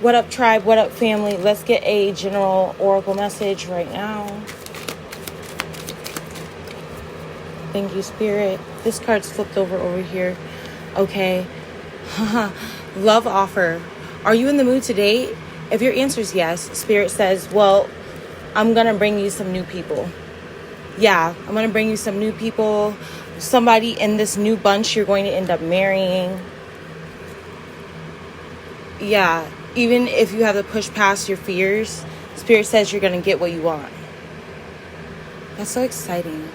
What up, tribe? What up, family? Let's get a general oracle message right now. Thank you, Spirit. This card's flipped over here. Okay. Love offer. Are you in the mood to date? If your answer is yes, Spirit says, well, I'm going to bring you some new people. Yeah, I'm going to bring you some new people. Somebody in this new bunch you're going to end up marrying. Yeah, even if you have to push past your fears, Spirit says you're going to get what you want. That's so exciting.